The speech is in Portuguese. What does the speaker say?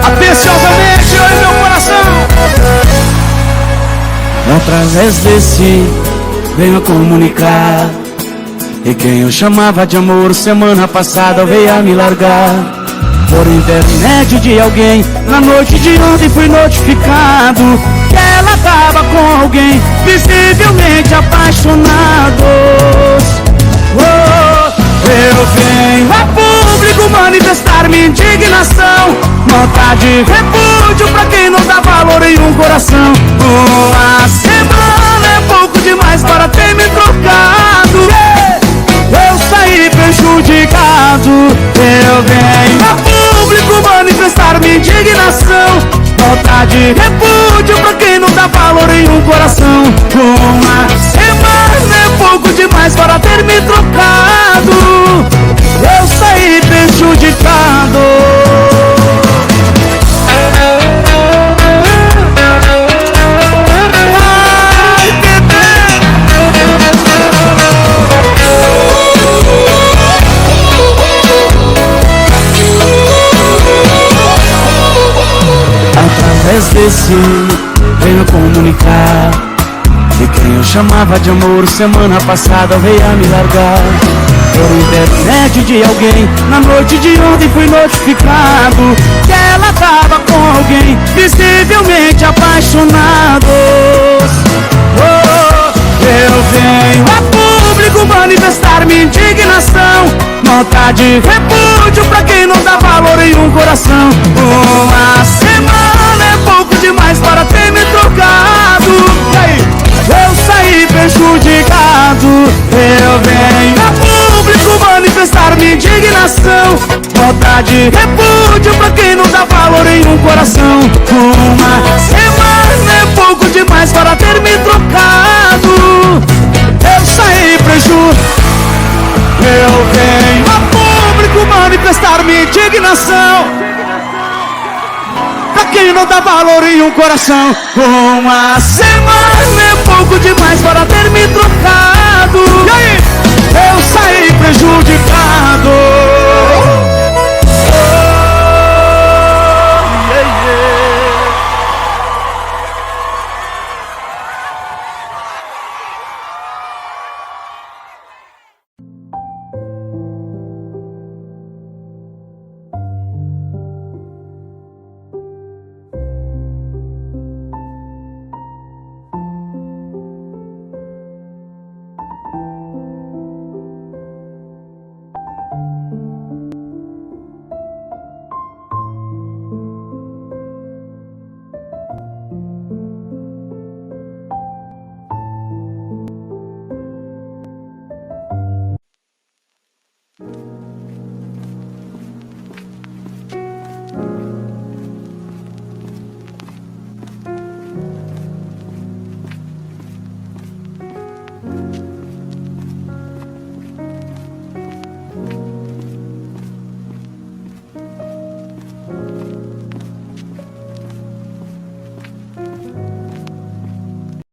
Atenciosamente, oi meu coração. Através desse venho comunicar, e quem eu chamava de amor semana passada veio a me largar. Por intermédio de alguém, na noite de ontem fui notificado que ela tava com alguém, visivelmente apaixonados. Eu venho a público manifestar minha indignação, nota de repúdio pra quem não dá valor em um coração. Uma semana é pouco demais para ter me trocado. Eu saí prejudicado. Eu venho a público manifestar minha indignação, nota de repúdio pra quem não dá valor em um coração. Uma semana é pouco demais para ter me trocado. Eu saí prejudicado. Através desse venho comunicar, e quem eu chamava de amor semana passada veio a me largar. Por intermédio de alguém, na noite de ontem fui notificado que ela tava com alguém, visivelmente apaixonados. Eu venho a público manifestar minha indignação, nota de repúdio pra quem não dá valor em um coração. Uma semana é pouco demais para ter me trocado. Eu saí prejudicado. Eu venho a público manifestar minha indignação, nota de repúdio pra quem não dá valor em um coração. Uma semana é pouco demais para ter me trocado. Eu saí prejudicado. Eu venho a público manifestar minha indignação, pra quem não dá valor em um coração. Uma semana é pouco demais para ter me trocado. E aí? Eu saí prejudicado.